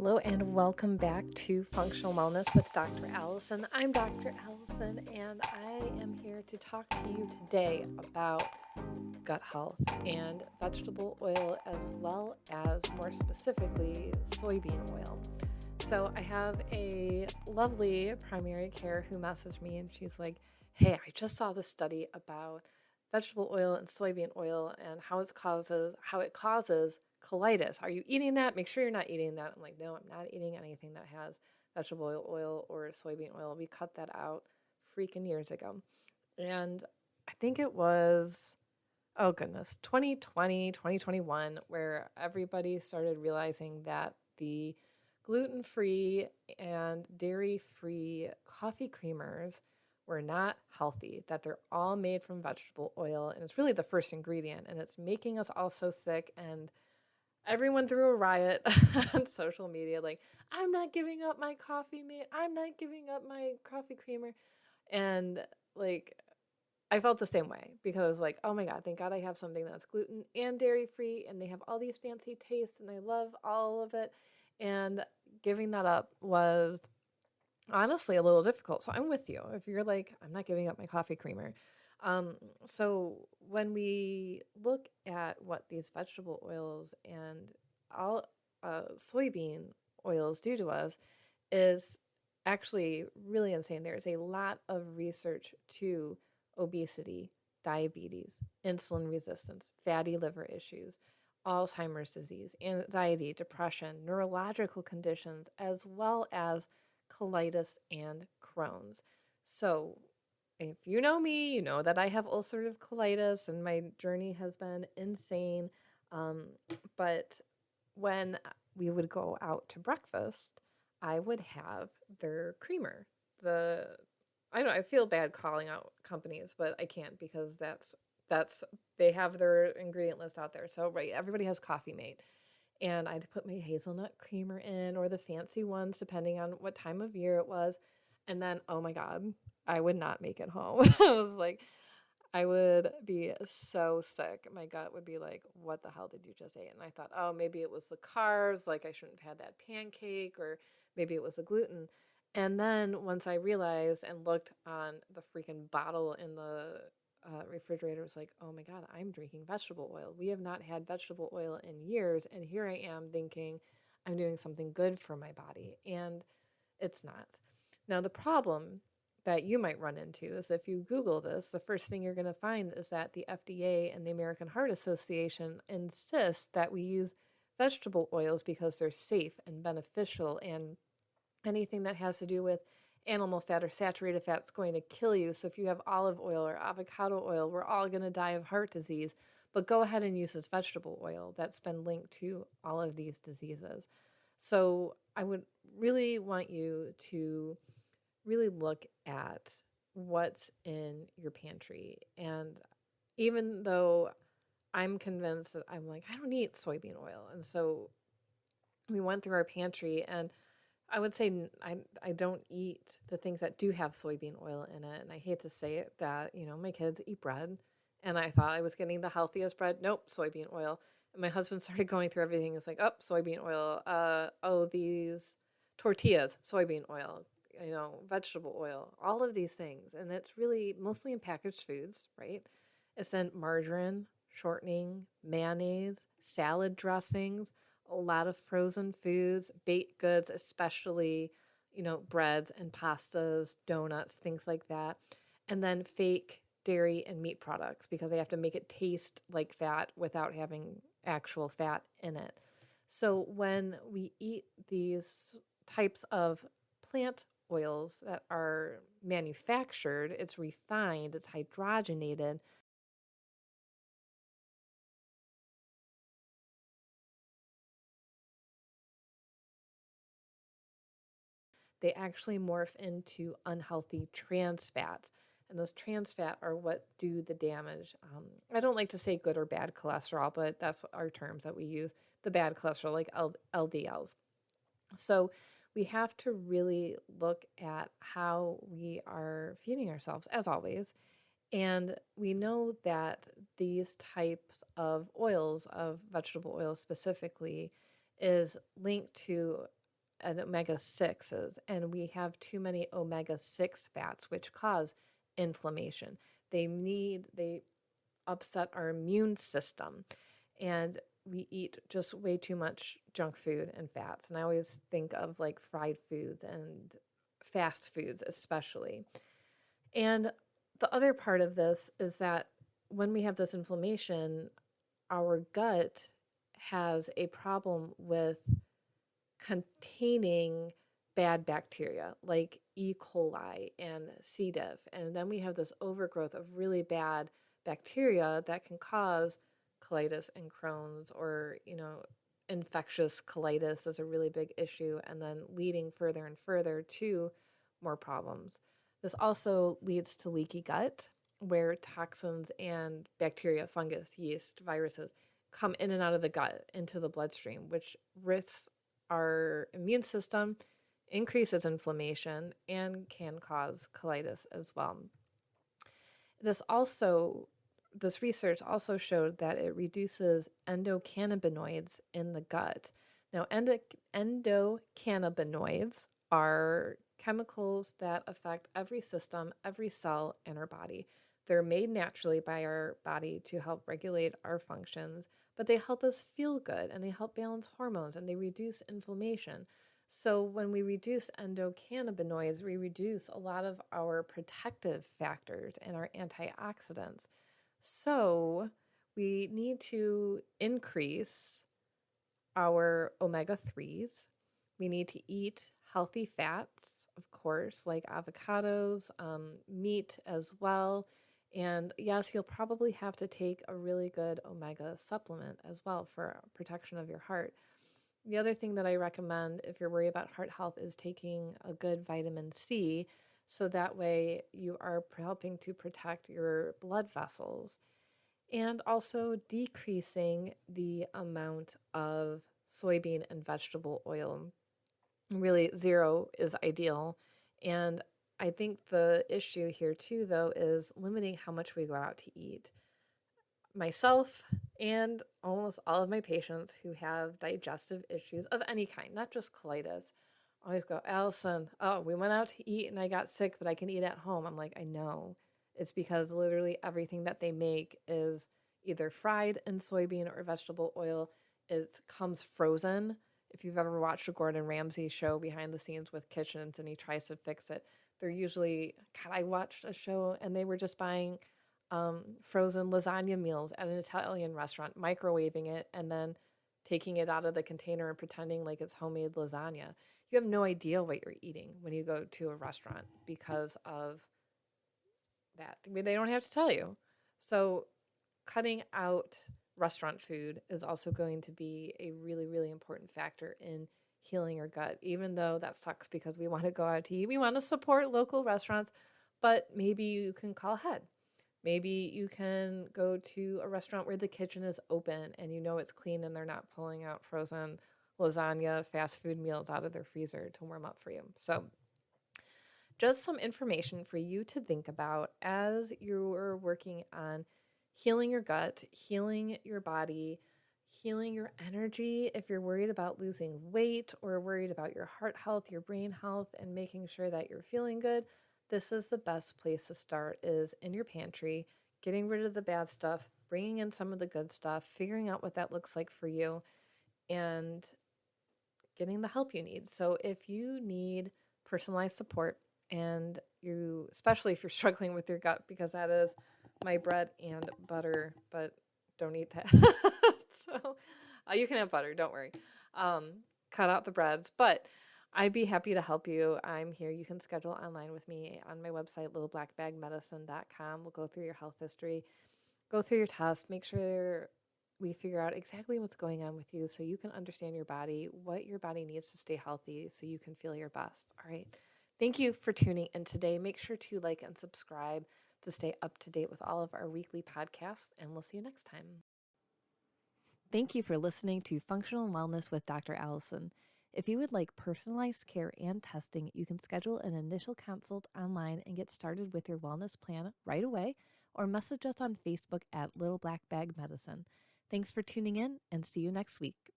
Hello and welcome back to Functional Wellness with Dr. Allison. I'm Dr. Allison and I am here to talk to you today about gut health and vegetable oil, as well as more specifically soybean oil. So I have a lovely primary care who messaged me and she's like, "Hey, I just saw this study about vegetable oil and soybean oil and how it causes colitis. Are you eating that? Make sure you're not eating that." I'm like, "No, I'm not eating anything that has vegetable oil or soybean oil. We cut that out freaking years ago." And I think it was, oh goodness, 2020, 2021, where everybody started realizing that the gluten-free and dairy-free coffee creamers were not healthy, that they're all made from vegetable oil, and it's really the first ingredient, and it's making us all so sick. And everyone threw a riot on social media, like, "I'm not giving up my coffee mate. I'm not giving up my coffee creamer." And like, I felt the same way because like, oh my God, thank God I have something that's gluten and dairy free and they have all these fancy tastes and I love all of it. And giving that up was honestly a little difficult. So I'm with you. If you're like, "I'm not giving up my coffee creamer." So when we look at what these vegetable oils and all soybean oils do to us is actually really insane. There's a lot of research to obesity, diabetes, insulin resistance, fatty liver issues, Alzheimer's disease, anxiety, depression, neurological conditions, as well as colitis and Crohn's. So, if you know me, you know that I have ulcerative colitis and my journey has been insane. Um, but when we would go out to breakfast, I would have their creamer. The I don't know, I feel bad calling out companies, but I can't because that's they have their ingredient list out there. So right, everybody has Coffee Mate. And I'd put my hazelnut creamer in or the fancy ones depending on what time of year it was. And then, oh my God, I would not make it home. I was like, I would be so sick. My gut would be like, "What the hell did you just eat?" And I thought, oh, maybe it was the carbs, like I shouldn't have had that pancake, or maybe it was the gluten. And then once I realized and looked on the freaking bottle in the refrigerator, it was like, oh my God, I'm drinking vegetable oil. We have not had vegetable oil in years. And here I am thinking I'm doing something good for my body. And it's not. Now, the problem that you might run into is if you Google this, the first thing you're going to find is that the FDA and the American Heart Association insist that we use vegetable oils because they're safe and beneficial, and anything that has to do with animal fat or saturated fat is going to kill you. So if you have olive oil or avocado oil, we're all going to die of heart disease. But go ahead and use this vegetable oil that's been linked to all of these diseases. So I would really want you to really look at what's in your pantry. And even though I'm convinced that I'm like, I don't need soybean oil. And so we went through our pantry and I would say I don't eat the things that do have soybean oil in it. And I hate to say it that, my kids eat bread and I thought I was getting the healthiest bread. Nope, soybean oil. And my husband started going through everything. It's like, oh, soybean oil. Oh, these tortillas, soybean oil, vegetable oil, all of these things. And it's really mostly in packaged foods, right? It's in margarine, shortening, mayonnaise, salad dressings, a lot of frozen foods, baked goods, especially, breads and pastas, donuts, things like that. And then fake dairy and meat products because they have to make it taste like fat without having actual fat in it. So when we eat these types of plant oils that are manufactured, it's refined, it's hydrogenated. They actually morph into unhealthy trans fats. And those trans fat are what do the damage. I don't like to say good or bad cholesterol, but that's our terms that we use. The bad cholesterol, like LDLs. So we have to really look at how we are feeding ourselves, as always. And we know that these types of oils, of vegetable oils specifically, is linked to and omega-6s, and we have too many omega-6 fats, which cause inflammation. They upset our immune system, and we eat just way too much junk food and fats. And I always think of like fried foods and fast foods, especially. And the other part of this is that when we have this inflammation, our gut has a problem with containing bad bacteria like E. coli and C. diff. And then we have this overgrowth of really bad bacteria that can cause colitis and Crohn's, or, infectious colitis is a really big issue, and then leading further and further to more problems. This also leads to leaky gut, where toxins and bacteria, fungus, yeast, viruses come in and out of the gut into the bloodstream, which risks our immune system, increases inflammation, and can cause colitis as well. This research also showed that it reduces endocannabinoids in the gut. Now, endocannabinoids are chemicals that affect every system, every cell in our body. They're made naturally by our body to help regulate our functions, but they help us feel good, and they help balance hormones, and they reduce inflammation. So when we reduce endocannabinoids, we reduce a lot of our protective factors and our antioxidants. So we need to increase our omega-3s. We need to eat healthy fats, of course, like avocados, meat as well. And yes, you'll probably have to take a really good omega supplement as well for protection of your heart. The other thing that I recommend if you're worried about heart health is taking a good vitamin C, so that way you are helping to protect your blood vessels, and also decreasing the amount of soybean and vegetable oil. Really, zero is ideal. And I think the issue here too, though, is limiting how much we go out to eat. Myself and almost all of my patients who have digestive issues of any kind, not just colitis, always go, Alison, oh, we went out to eat and I got sick, but I can eat at home. I'm like, I know. It's because literally everything that they make is either fried in soybean or vegetable oil. It comes frozen. If you've ever watched a Gordon Ramsay show behind the scenes with kitchens and he tries to fix it, they're usually, God, I watched a show and they were just buying frozen lasagna meals at an Italian restaurant, microwaving it, and then taking it out of the container and pretending like it's homemade lasagna. You have no idea what you're eating when you go to a restaurant because of that. I mean, they don't have to tell you. So cutting out restaurant food is also going to be a really, really important factor in healing your gut, even though that sucks because we want to go out to eat. We want to support local restaurants, but maybe you can call ahead. Maybe you can go to a restaurant where the kitchen is open and you know it's clean and they're not pulling out frozen lasagna, fast food meals out of their freezer to warm up for you. So just some information for you to think about as you're working on healing your gut, healing your body, healing your energy. If you're worried about losing weight or worried about your heart health, your brain health, and making sure that you're feeling good, this is the best place to start, is in your pantry, getting rid of the bad stuff, bringing in some of the good stuff, figuring out what that looks like for you, and getting the help you need. So if you need personalized support, and you, especially if you're struggling with your gut, because that is my bread and butter, but don't eat that. So you can have butter, don't worry. Cut out the breads, but I'd be happy to help you. I'm here. You can schedule online with me on my website, littleblackbagmedicine.com. We'll go through your health history, go through your test, make sure we figure out exactly what's going on with you so you can understand your body, what your body needs to stay healthy so you can feel your best. All right. Thank you for tuning in today. Make sure to like and subscribe to stay up to date with all of our weekly podcasts, and we'll see you next time. Thank you for listening to Functional Wellness with Dr. Alison. If you would like personalized care and testing, you can schedule an initial consult online and get started with your wellness plan right away, or message us on Facebook at Little Black Bag Medicine. Thanks for tuning in, and see you next week.